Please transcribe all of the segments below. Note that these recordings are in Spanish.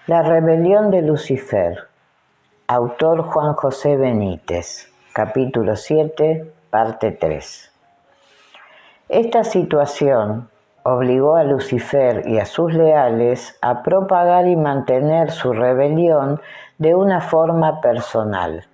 La rebelión de Lucifer. Autor Juan José Benítez. Capítulo 7, parte 3. Esta situación obligó a Lucifer y a sus leales a propagar y mantener su rebelión de una forma personal.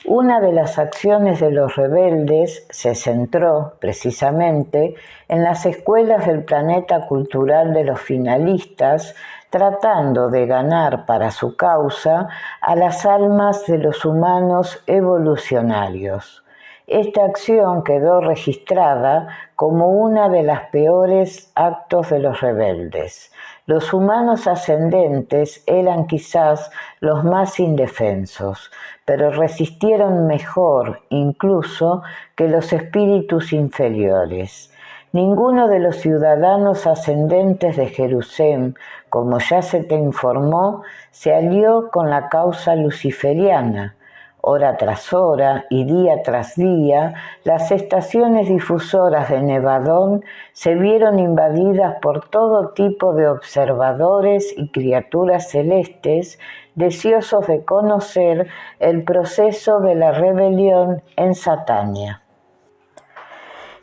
Una de las acciones de los rebeldes se centró, precisamente, en las escuelas del planeta cultural de los finalistas, tratando de ganar para su causa a las almas de los humanos evolucionarios. Esta acción quedó registrada como una de las peores actos de los rebeldes. Los humanos ascendentes eran quizás los más indefensos, pero resistieron mejor incluso que los espíritus inferiores. Ninguno de los ciudadanos ascendentes de Jerusalén, como ya se te informó, se alió con la causa luciferiana. Hora tras hora y día tras día, las estaciones difusoras de Nevadón se vieron invadidas por todo tipo de observadores y criaturas celestes deseosos de conocer el proceso de la rebelión en Satania.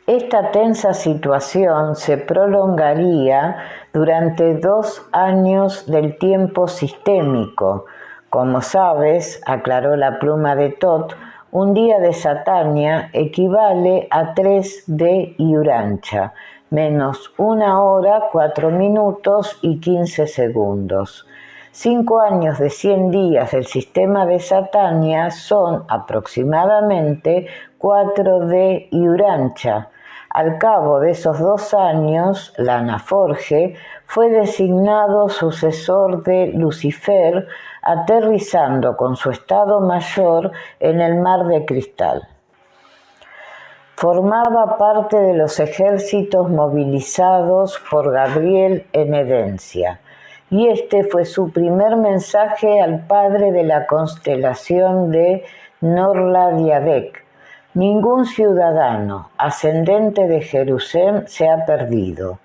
Esta tensa situación se prolongaría durante 2 años del tiempo sistémico. Como sabes, aclaró la pluma de Tot, un día de Satania equivale a 3 de Iurancha, menos 1 hora, 4 minutos y 15 segundos. 5 años de 100 días del sistema de Satania son aproximadamente 4 de Iurancha. Al cabo de esos 2 años, la Anaforge fue designado sucesor de Lucifer, aterrizando con su estado mayor en el Mar de Cristal. Formaba parte de los ejércitos movilizados por Gabriel en Edencia, y este fue su primer mensaje al padre de la constelación de Norladiadec. Ningún ciudadano ascendente de Jerusalén se ha perdido.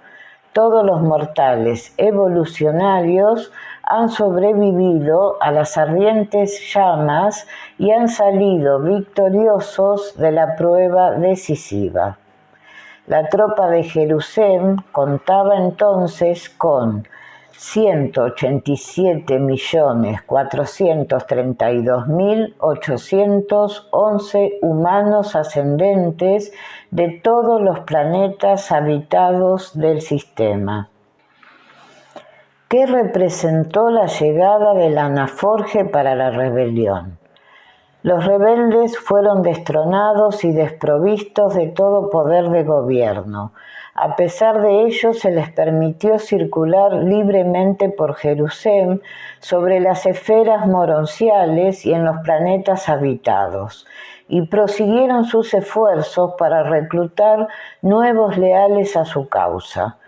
Todos los mortales evolucionarios han sobrevivido a las ardientes llamas y han salido victoriosos de la prueba decisiva. La tropa de Jerusalén contaba entonces con 187.432.811 humanos ascendentes de todos los planetas habitados del sistema. ¿Qué representó la llegada de la Anaforge para la rebelión? Los rebeldes fueron destronados y desprovistos de todo poder de gobierno. A pesar de ello, se les permitió circular libremente por Jerusalén sobre las esferas moronciales y en los planetas habitados, y prosiguieron sus esfuerzos para reclutar nuevos leales a su causa.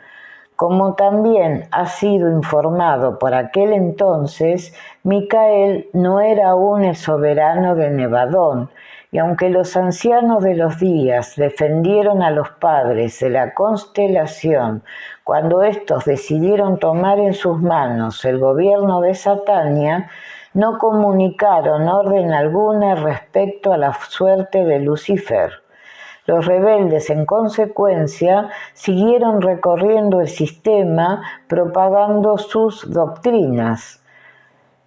Como también ha sido informado por aquel entonces, Micael no era aún el soberano de Nevadón, y aunque los ancianos de los días defendieron a los padres de la constelación cuando éstos decidieron tomar en sus manos el gobierno de Satania, no comunicaron orden alguna respecto a la suerte de Lucifer. Los rebeldes, en consecuencia, siguieron recorriendo el sistema propagando sus doctrinas.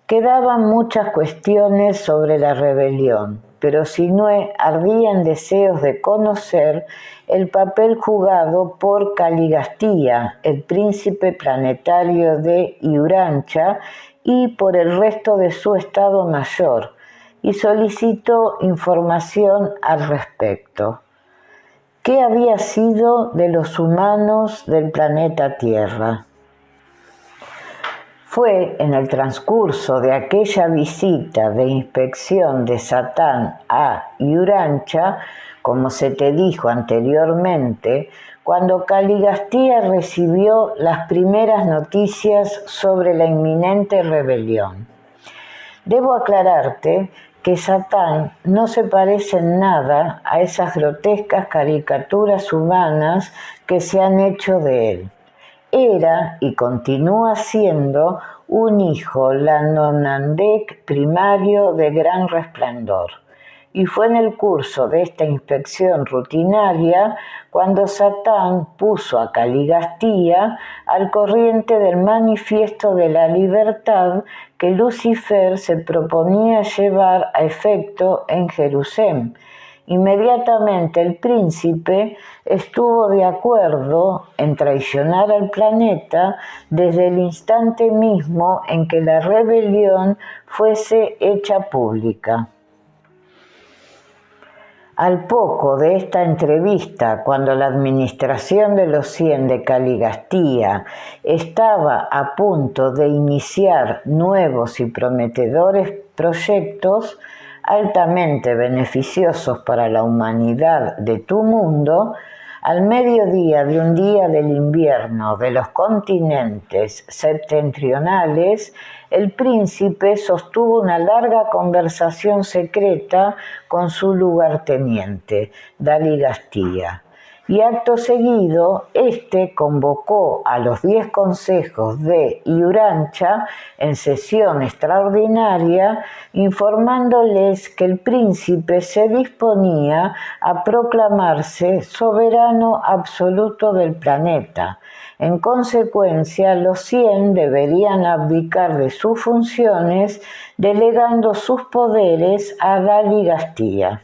Quedaban muchas cuestiones sobre la rebelión, pero Sinué ardía en deseos de conocer el papel jugado por Caligastía, el príncipe planetario de Iurancha, y por el resto de su estado mayor, y solicitó información al respecto. ¿Qué había sido de los humanos del planeta Tierra? Fue en el transcurso de aquella visita de inspección de Satán a Iurancha, como se te dijo anteriormente, cuando Caligastía recibió las primeras noticias sobre la inminente rebelión. Debo aclararte que Satán no se parece en nada a esas grotescas caricaturas humanas que se han hecho de él. era y continúa siendo un hijo Lanonandek primario de gran resplandor. Y fue en el curso de esta inspección rutinaria cuando Satán puso a Caligastía al corriente del manifiesto de la libertad que Lucifer se proponía llevar a efecto en Jerusalén. Inmediatamente el príncipe estuvo de acuerdo en traicionar al planeta desde el instante mismo en que la rebelión fuese hecha pública. Al poco de esta entrevista, cuando la administración de los 100 de Caligastía estaba a punto de iniciar nuevos y prometedores proyectos altamente beneficiosos para la humanidad de tu mundo, al mediodía de un día del invierno de los continentes septentrionales, el príncipe sostuvo una larga conversación secreta con su lugarteniente, Caligastía, y acto seguido, éste convocó a los 10 consejos de Iurancha en sesión extraordinaria, informándoles que el príncipe se disponía a proclamarse soberano absoluto del planeta. En consecuencia, los 100 deberían abdicar de sus funciones, delegando sus poderes a Caligastía.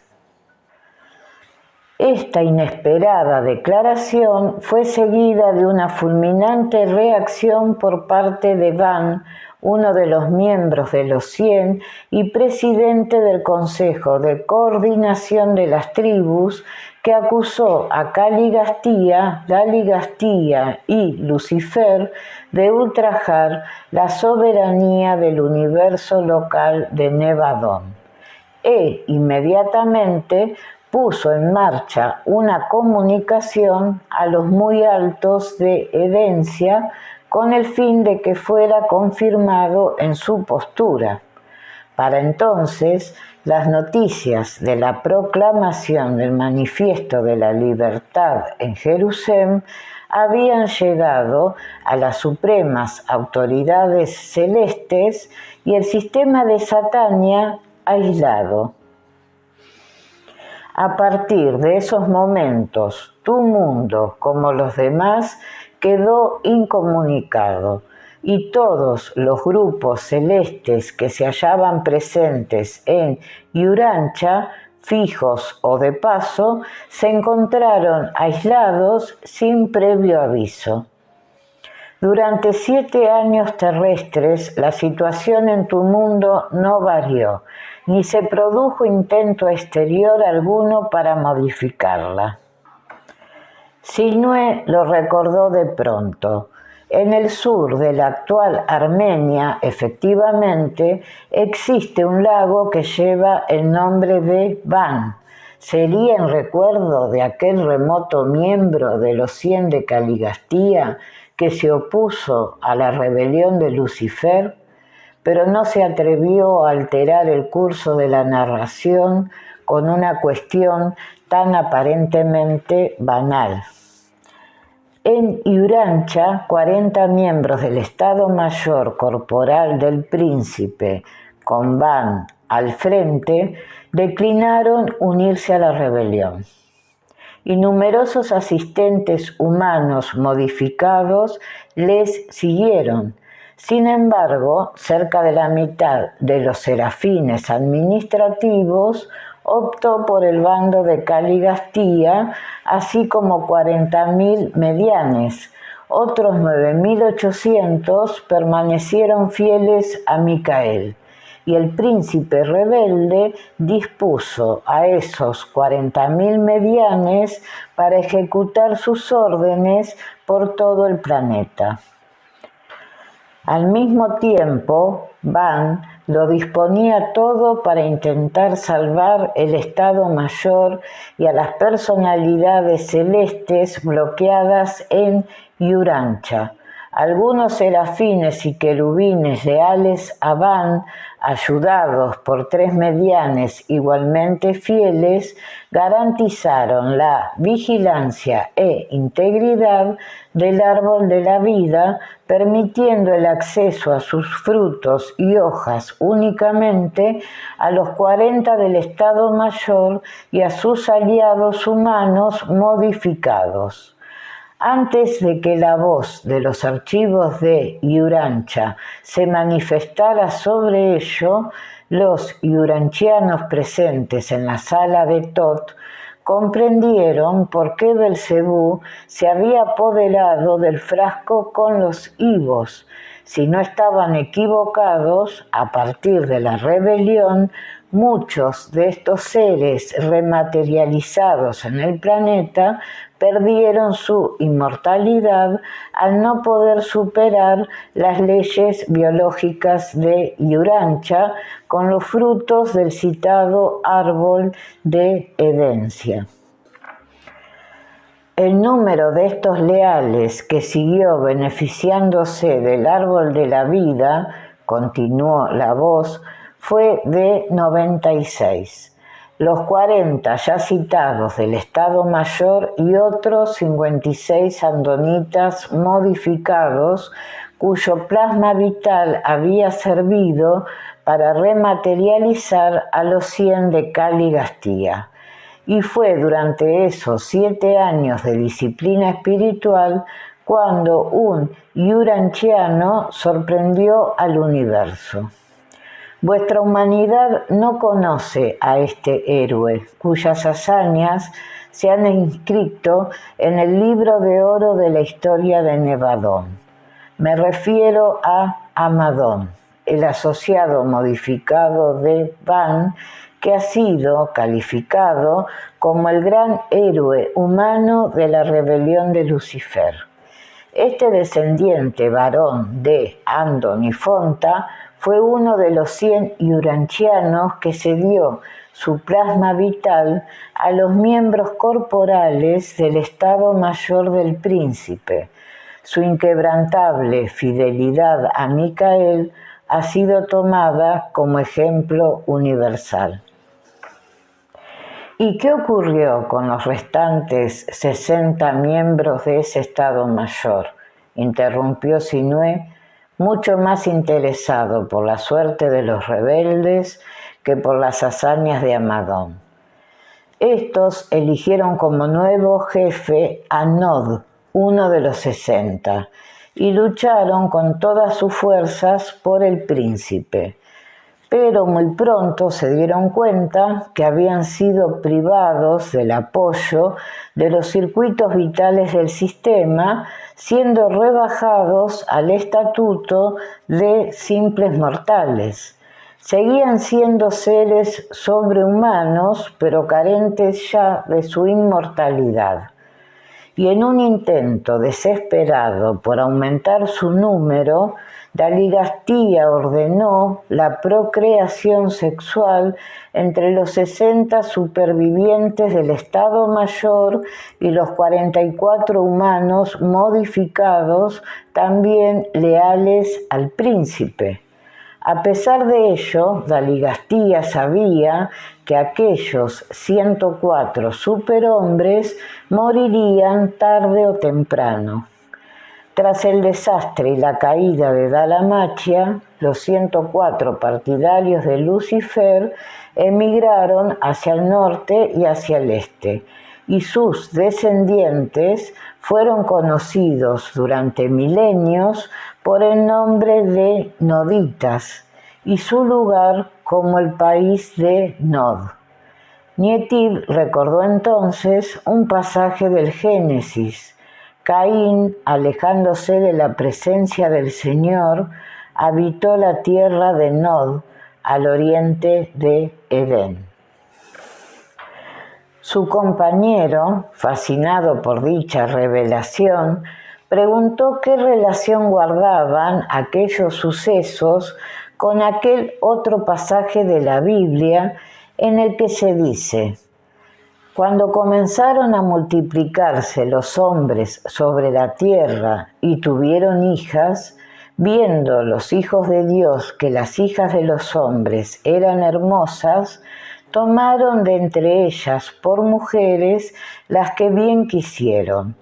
Esta inesperada declaración fue seguida de una fulminante reacción por parte de Ban, uno de los miembros de los 100 y presidente del Consejo de Coordinación de las Tribus, que acusó a Caligastía y Lucifer de ultrajar la soberanía del universo local de Nevadón. E inmediatamente puso en marcha una comunicación a los muy altos de Edencia con el fin de que fuera confirmado en su postura. Para entonces, las noticias de la proclamación del Manifiesto de la Libertad en Jerusalén habían llegado a las supremas autoridades celestes y el sistema de Satania aislado. A partir de esos momentos, tu mundo, como los demás, quedó incomunicado, y todos los grupos celestes que se hallaban presentes en Iurancha, fijos o de paso, se encontraron aislados sin previo aviso. Durante 7 años terrestres, la situación en tu mundo no varió, ni se produjo intento exterior alguno para modificarla. Sinue lo recordó de pronto. En el sur de la actual Armenia, efectivamente, existe un lago que lleva el nombre de Van. ¿Sería en recuerdo de aquel remoto miembro de los 100 de Caligastía que se opuso a la rebelión de Lucifer, pero no se atrevió a alterar el curso de la narración con una cuestión tan aparentemente banal? En Iurancha, 40 miembros del Estado Mayor Corporal del Príncipe, con Van al frente, declinaron unirse a la rebelión. Y numerosos asistentes humanos modificados les siguieron. Sin embargo, cerca de la mitad de los serafines administrativos optó por el bando de Caligastía, así como 40.000 medianes. Otros 9.800 permanecieron fieles a Micael, y el príncipe rebelde dispuso a esos 40.000 medianes para ejecutar sus órdenes por todo el planeta. Al mismo tiempo, Van lo disponía todo para intentar salvar el Estado Mayor y a las personalidades celestes bloqueadas en Iurancha, Algunos serafines y querubines leales a Van, ayudados por 3 medianes igualmente fieles, garantizaron la vigilancia e integridad del árbol de la vida, permitiendo el acceso a sus frutos y hojas únicamente a los 40 del Estado Mayor y a sus aliados humanos modificados. Antes de que la voz de los archivos de Iurancha se manifestara sobre ello, los iuranchianos presentes en la sala de Tot comprendieron por qué Belcebú se había apoderado del frasco con los higos. Si no estaban equivocados, a partir de la rebelión, muchos de estos seres rematerializados en el planeta perdieron su inmortalidad al no poder superar las leyes biológicas de Iurancha con los frutos del citado árbol de Edencia. El número de estos leales que siguió beneficiándose del árbol de la vida, continuó la voz, fue de 96. Los 40 ya citados del Estado Mayor y otros 56 andonitas modificados, cuyo plasma vital había servido para rematerializar a los 100 de Caligastía. Y fue durante esos 7 años de disciplina espiritual cuando un iuranchiano sorprendió al universo. Vuestra humanidad no conoce a este héroe, cuyas hazañas se han inscrito en el libro de oro de la historia de Nevadón. Me refiero a Amadón, el asociado modificado de Van, que ha sido calificado como el gran héroe humano de la rebelión de Lucifer. Este descendiente varón de Andon y Fonta fue uno de los 100 iuranchianos que cedió su plasma vital a los miembros corporales del Estado Mayor del Príncipe. Su inquebrantable fidelidad a Micael ha sido tomada como ejemplo universal. ¿Y qué ocurrió con los restantes 60 miembros de ese Estado Mayor?, interrumpió Sinué, mucho más interesado por la suerte de los rebeldes que por las hazañas de Amadón. Estos eligieron como nuevo jefe a Nod, uno de los 60, y lucharon con todas sus fuerzas por el príncipe. Pero muy pronto se dieron cuenta que habían sido privados del apoyo de los circuitos vitales del sistema, siendo rebajados al estatuto de simples mortales. Seguían siendo seres sobrehumanos, pero carentes ya de su inmortalidad. Y en un intento desesperado por aumentar su número, Daligastía ordenó la procreación sexual entre los 60 supervivientes del Estado Mayor y los 44 humanos modificados, también leales al príncipe. A pesar de ello, Daligastía sabía que aquellos 104 superhombres morirían tarde o temprano. Tras el desastre y la caída de Dalamachia, los 104 partidarios de Lucifer emigraron hacia el norte y hacia el este, y sus descendientes fueron conocidos durante milenios por el nombre de noditas y su lugar como el país de Nod. Nietib recordó entonces un pasaje del Génesis. Caín, alejándose de la presencia del Señor, habitó la tierra de Nod, al oriente de Edén. Su compañero, fascinado por dicha revelación, preguntó qué relación guardaban aquellos sucesos con aquel otro pasaje de la Biblia en el que se dice: Cuando comenzaron a multiplicarse los hombres sobre la tierra y tuvieron hijas, viendo los hijos de Dios que las hijas de los hombres eran hermosas, tomaron de entre ellas por mujeres las que bien quisieron.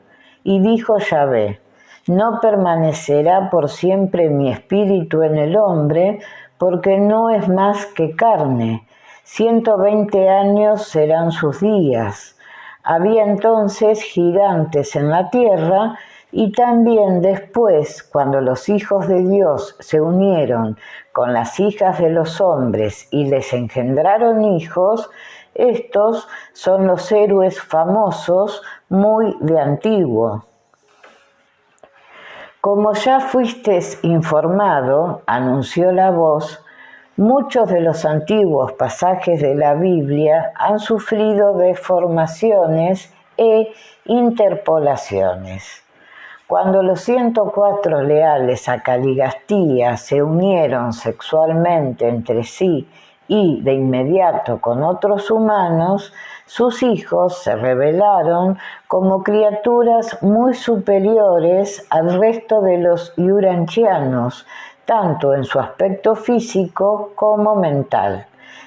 Y dijo Yahvé: no permanecerá por siempre mi espíritu en el hombre, porque no es más que carne. 120 años serán sus días. Había entonces gigantes en la tierra, y también después, cuando los hijos de Dios se unieron con las hijas de los hombres y les engendraron hijos, estos son los héroes famosos muy de antiguo. Como ya fuisteis informado, anunció la voz, muchos de los antiguos pasajes de la Biblia han sufrido deformaciones e interpolaciones. Cuando los 104 leales a Caligastía se unieron sexualmente entre sí y de inmediato con otros humanos, sus hijos se revelaron como criaturas muy superiores al resto de los uranchianos, tanto en su aspecto físico como mental.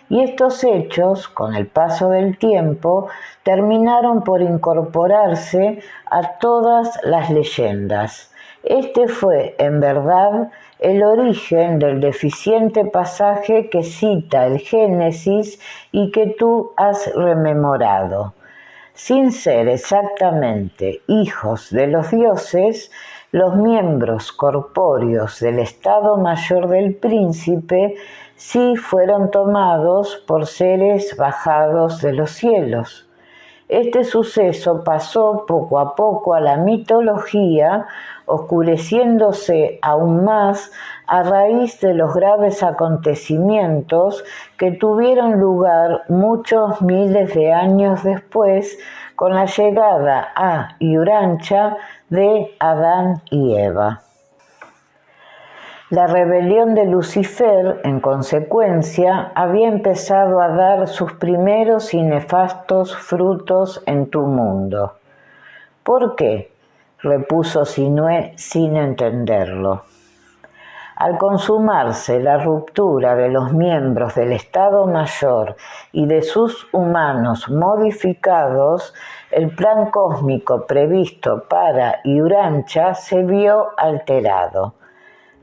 Y estos hechos, con el paso del tiempo, terminaron por incorporarse a todas las leyendas. Este fue, en verdad, el origen del deficiente pasaje que cita el Génesis y que tú has rememorado. Sin ser exactamente hijos de los dioses, los miembros corpóreos del estado mayor del príncipe sí fueron tomados por seres bajados de los cielos. Este suceso pasó poco a poco a la mitología, oscureciéndose aún más a raíz de los graves acontecimientos que tuvieron lugar muchos miles de años después con la llegada a Urantia de Adán y Eva. La rebelión de Lucifer, en consecuencia, había empezado a dar sus primeros y nefastos frutos en tu mundo. ¿Por qué?, repuso Sinué sin entenderlo. Al consumarse la ruptura de los miembros del Estado Mayor y de sus humanos modificados, el plan cósmico previsto para Urantia se vio alterado.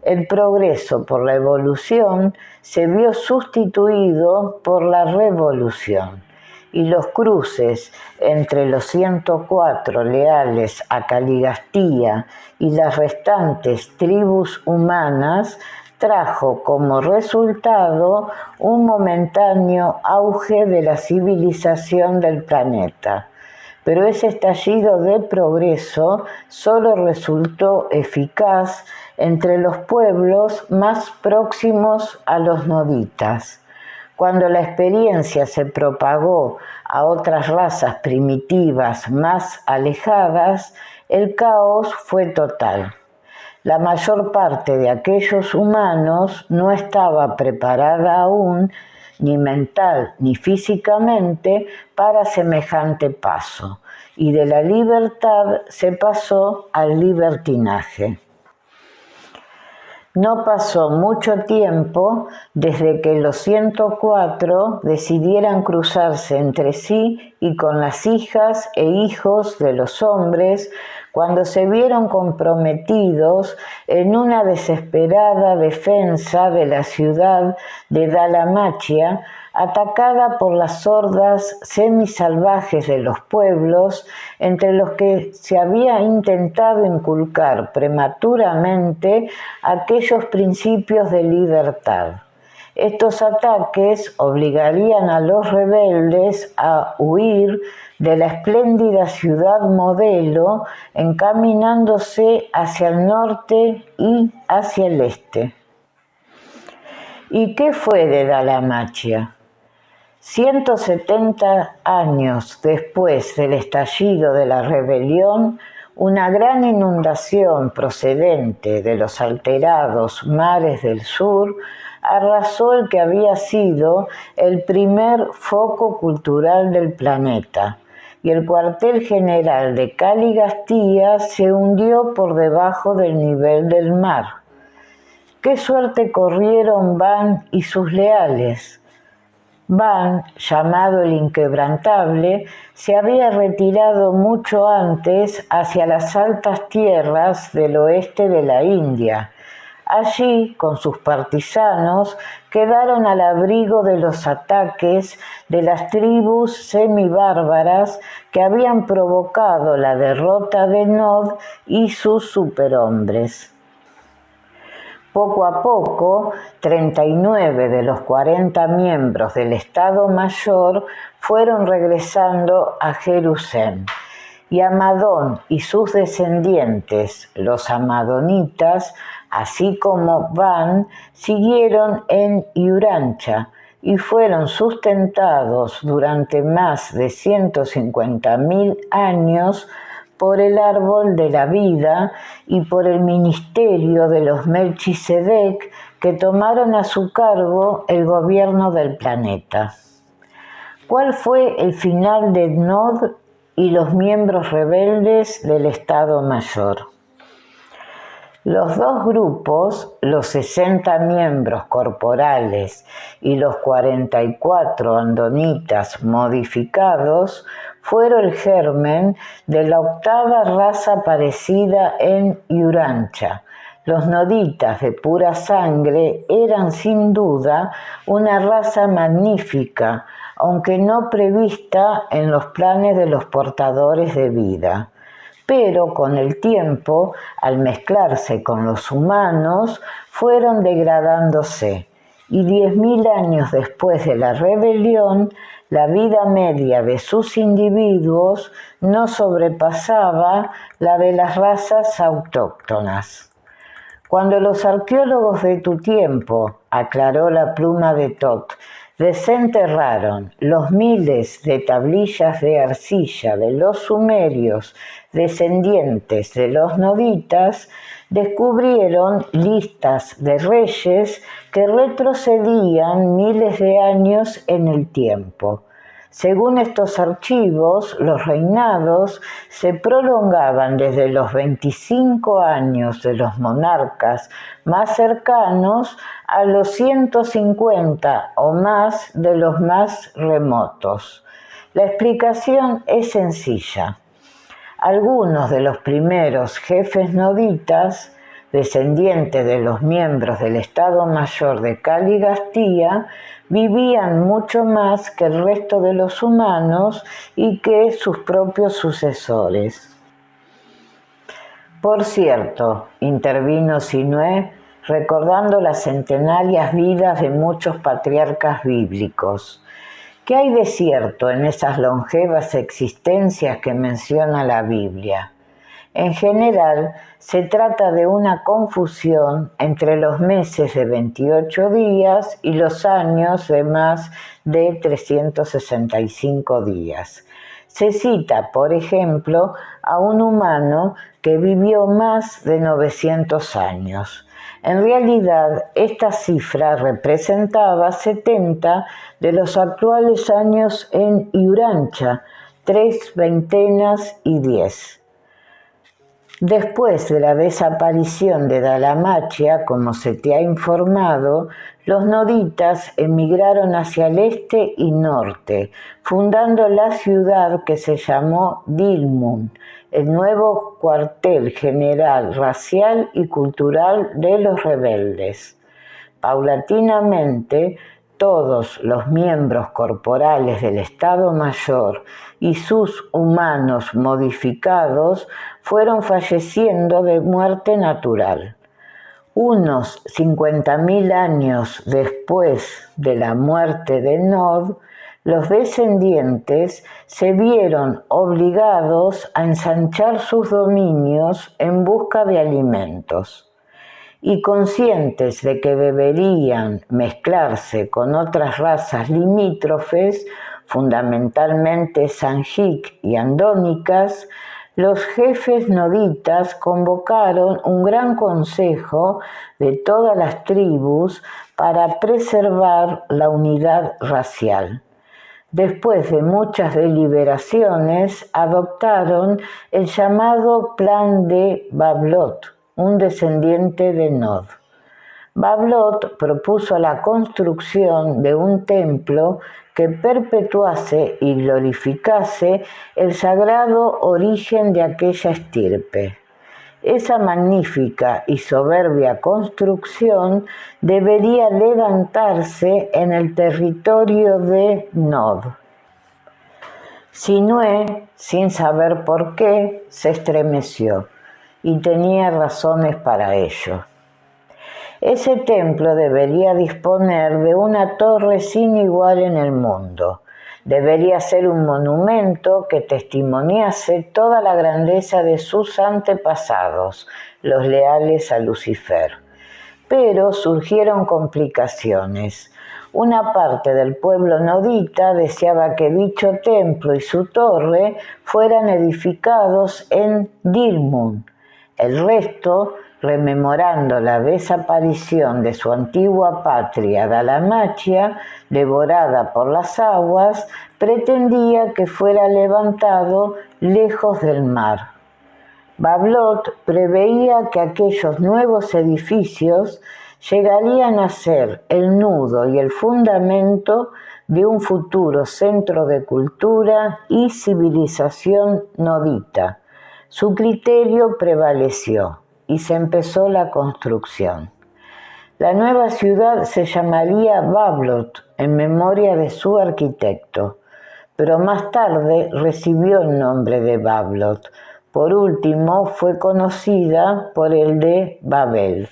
El progreso por la evolución se vio sustituido por la revolución, y los cruces entre los 104 leales a Caligastía y las restantes tribus humanas trajo como resultado un momentáneo auge de la civilización del planeta. Pero ese estallido de progreso solo resultó eficaz entre los pueblos más próximos a los noditas. Cuando la experiencia se propagó a otras razas primitivas más alejadas, el caos fue total. La mayor parte de aquellos humanos no estaba preparada aún, ni mental ni físicamente, para semejante paso, y de la libertad se pasó al libertinaje. No pasó mucho tiempo desde que los 104 decidieran cruzarse entre sí y con las hijas e hijos de los hombres, cuando se vieron comprometidos en una desesperada defensa de la ciudad de Dalamachia, atacada por las hordas semisalvajes de los pueblos, entre los que se había intentado inculcar prematuramente aquellos principios de libertad. Estos ataques obligarían a los rebeldes a huir de la espléndida ciudad modelo, encaminándose hacia el norte y hacia el este. ¿Y qué fue de Dalamachia? 170 años después del estallido de la rebelión, una gran inundación procedente de los alterados mares del sur arrasó el que había sido el primer foco cultural del planeta, y el cuartel general de Caligastía se hundió por debajo del nivel del mar. ¿Qué suerte corrieron Van y sus leales? Van, llamado el Inquebrantable, se había retirado mucho antes hacia las altas tierras del oeste de la India. Allí, con sus partisanos, quedaron al abrigo de los ataques de las tribus semibárbaras que habían provocado la derrota de Nod y sus superhombres. Poco a poco, 39 de los 40 miembros del Estado Mayor fueron regresando a Jerusalén, y Amadón y sus descendientes, los amadonitas, así como Van, siguieron en Urancha y fueron sustentados durante más de 150.000 años por el árbol de la vida y por el ministerio de los Melquisedec, que tomaron a su cargo el gobierno del planeta. ¿Cuál fue el final de Nod y los miembros rebeldes del Estado Mayor? Los dos grupos, los 60 miembros corporales y los 44 andonitas modificados, fueron el germen de la octava raza aparecida en Urancha. Los noditas de pura sangre eran sin duda una raza magnífica, aunque no prevista en los planes de los portadores de vida. Pero con el tiempo, al mezclarse con los humanos, fueron degradándose, y 10.000 años después de la rebelión, la vida media de sus individuos no sobrepasaba la de las razas autóctonas. Cuando los arqueólogos de tu tiempo, aclaró la pluma de Tot, desenterraron los miles de tablillas de arcilla de los sumerios descendientes de los noditas, descubrieron listas de reyes que retrocedían miles de años en el tiempo. Según estos archivos, los reinados se prolongaban desde los 25 años de los monarcas más cercanos a los 150 o más de los más remotos. La explicación es sencilla. Algunos de los primeros jefes noditas, descendientes de los miembros del Estado Mayor de Caligastía, vivían mucho más que el resto de los humanos y que sus propios sucesores. Por cierto, intervino Sinué, recordando las centenarias vidas de muchos patriarcas bíblicos. ¿Qué hay de cierto en esas longevas existencias que menciona la Biblia? En general, se trata de una confusión entre los meses de 28 días y los años de más de 365 días. Se cita, por ejemplo, a un humano que vivió más de 900 años. En realidad, esta cifra representaba 70 de los actuales años en Urancha, 3 veintenas y 10. Después de la desaparición de Dalamachia, como se te ha informado, los noditas emigraron hacia el este y norte, fundando la ciudad que se llamó Dilmun, el nuevo cuartel general racial y cultural de los rebeldes. Paulatinamente, todos los miembros corporales del Estado Mayor y sus humanos modificados fueron falleciendo de muerte natural. Unos 50.000 años después de la muerte de Nod, los descendientes se vieron obligados a ensanchar sus dominios en busca de alimentos. Y conscientes de que deberían mezclarse con otras razas limítrofes, fundamentalmente Sanjik y andónicas, los jefes noditas convocaron un gran consejo de todas las tribus para preservar la unidad racial. Después de muchas deliberaciones, adoptaron el llamado Plan de Bavlot, un descendiente de Nod. Bavlot propuso la construcción de un templo que perpetuase y glorificase el sagrado origen de aquella estirpe. Esa magnífica y soberbia construcción debería levantarse en el territorio de Nod. Sinué, sin saber por qué, se estremeció y tenía razones para ello. Ese templo debería disponer de una torre sin igual en el mundo. Debería ser un monumento que testimoniase toda la grandeza de sus antepasados, los leales a Lucifer. Pero surgieron complicaciones. Una parte del pueblo nodita deseaba que dicho templo y su torre fueran edificados en Dilmun. El resto, rememorando la desaparición de su antigua patria Dalmacia, devorada por las aguas, pretendía que fuera levantado lejos del mar. Bavlot preveía que aquellos nuevos edificios llegarían a ser el nudo y el fundamento de un futuro centro de cultura y civilización nodita. Su criterio prevaleció y se empezó la construcción. La nueva ciudad se llamaría Bavlot en memoria de su arquitecto, pero más tarde recibió el nombre de Bavlot. Por último, fue conocida por el de Babel.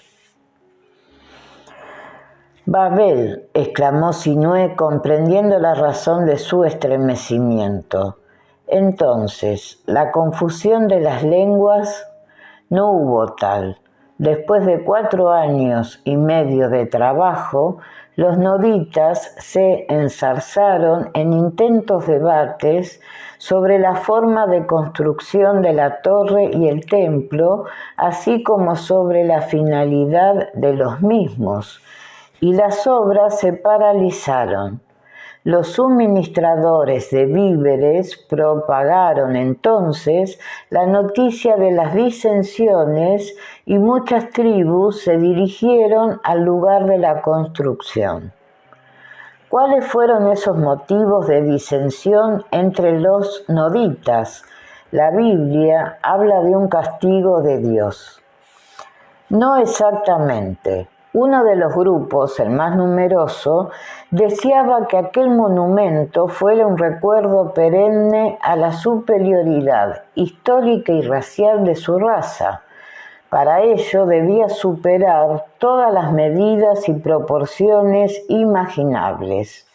Babel, exclamó Sinué, comprendiendo la razón de su estremecimiento. Entonces, la confusión de las lenguas, no hubo tal. Después de 4 años y medio de trabajo, los noditas se enzarzaron en intensos debates sobre la forma de construcción de la torre y el templo, así como sobre la finalidad de los mismos, y las obras se paralizaron. Los suministradores de víveres propagaron entonces la noticia de las disensiones y muchas tribus se dirigieron al lugar de la construcción. ¿Cuáles fueron esos motivos de disensión entre los noditas? La Biblia habla de un castigo de Dios. No exactamente. Uno de los grupos, el más numeroso, deseaba que aquel monumento fuera un recuerdo perenne a la superioridad histórica y racial de su raza. Para ello debía superar todas las medidas y proporciones imaginables.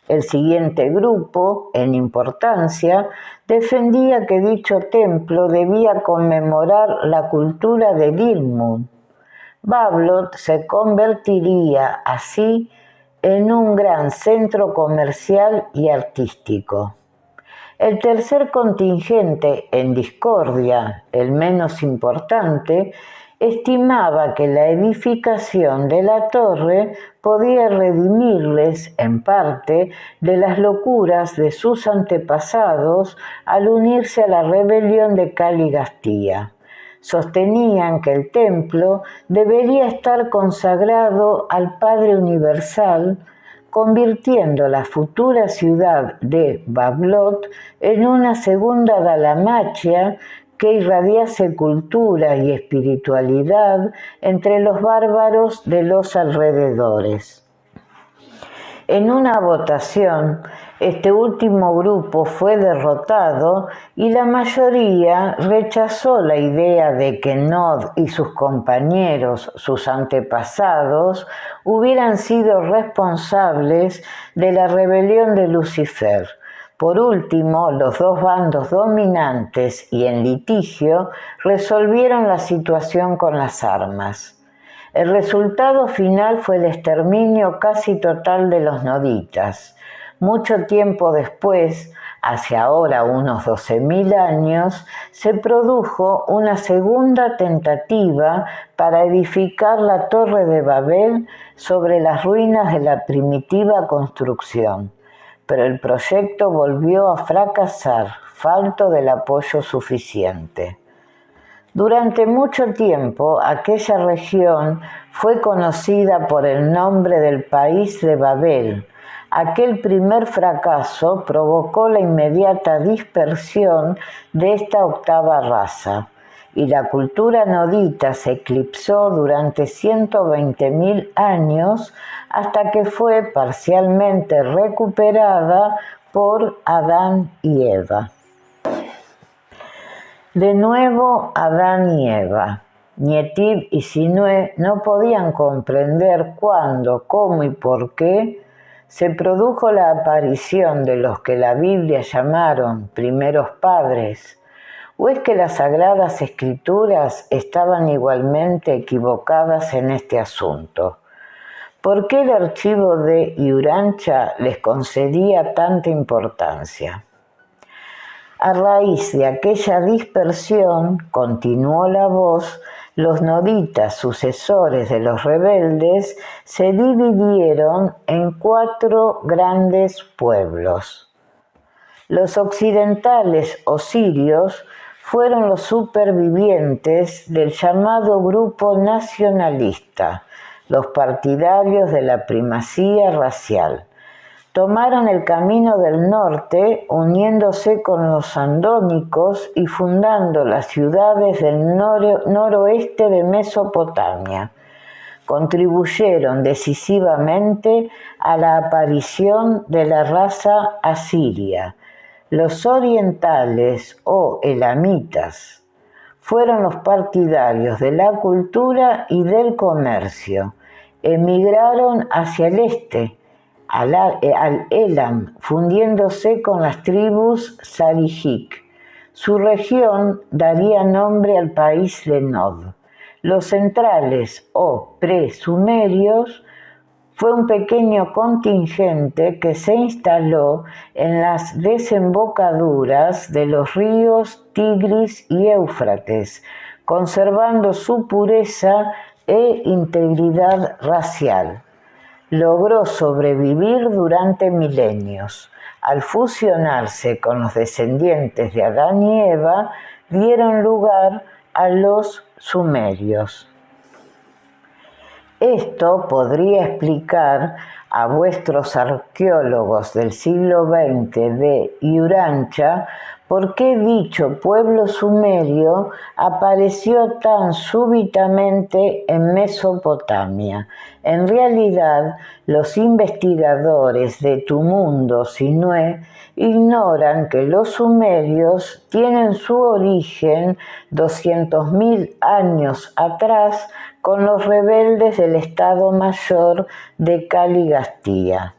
El siguiente grupo, en importancia, defendía que dicho templo debía conmemorar la cultura de Dilmun. Bavlot se convertiría así en un gran centro comercial y artístico. El tercer contingente en discordia, el menos importante, estimaba que la edificación de la torre podía redimirles, en parte, de las locuras de sus antepasados al unirse a la rebelión de Caligastía. Sostenían que el templo debería estar consagrado al Padre Universal, convirtiendo la futura ciudad de Bavlot en una segunda Dalmacia que irradiase cultura y espiritualidad entre los bárbaros de los alrededores. En una votación, este último grupo fue derrotado y la mayoría rechazó la idea de que Nod y sus compañeros, sus antepasados, hubieran sido responsables de la rebelión de Lucifer. Por último, los dos bandos dominantes y en litigio resolvieron la situación con las armas. El resultado final fue el exterminio casi total de los noditas. Mucho tiempo después, hacia ahora unos 12.000 años, se produjo una segunda tentativa para edificar la Torre de Babel sobre las ruinas de la primitiva construcción. pero el proyecto volvió a fracasar, falto del apoyo suficiente. Durante mucho tiempo, aquella región fue conocida por el nombre del país de Babel. Aquel primer fracaso provocó la inmediata dispersión de esta octava raza, y la cultura nodita se eclipsó durante 120.000 años hasta que fue parcialmente recuperada por Adán y Eva. De nuevo Adán y Eva. Nietib y Sinué no podían comprender cuándo, cómo y por qué se produjo la aparición de los que la Biblia llamaron primeros padres, o es que las Sagradas Escrituras estaban igualmente equivocadas en este asunto. ¿Por qué el archivo de Urantia les concedía tanta importancia? A raíz de aquella dispersión, continuó la voz, los noditas, sucesores de los rebeldes, se dividieron en 4 grandes pueblos. Los occidentales o sirios fueron los supervivientes del llamado grupo nacionalista, los partidarios de la primacía racial. Tomaron el camino del norte, uniéndose con los andónicos y fundando las ciudades del noroeste de Mesopotamia. Contribuyeron decisivamente a la aparición de la raza asiria. Los orientales o elamitas fueron los partidarios de la cultura y del comercio. Emigraron hacia el este, al Elam, fundiéndose con las tribus Sarihik. Su región daría nombre al país de Nod. Los centrales o pre-sumerios fue un pequeño contingente que se instaló en las desembocaduras de los ríos Tigris y Éufrates, conservando su pureza e integridad racial. Logró sobrevivir durante milenios. Al fusionarse con los descendientes de Adán y Eva, dieron lugar a los sumerios. Esto podría explicar a vuestros arqueólogos del siglo XX de Urantia por qué dicho pueblo sumerio apareció tan súbitamente en Mesopotamia. En realidad, los investigadores de Tu Mundo Sinué ignoran que los sumerios tienen su origen 200.000 años atrás con los rebeldes del Estado Mayor de Caligastía.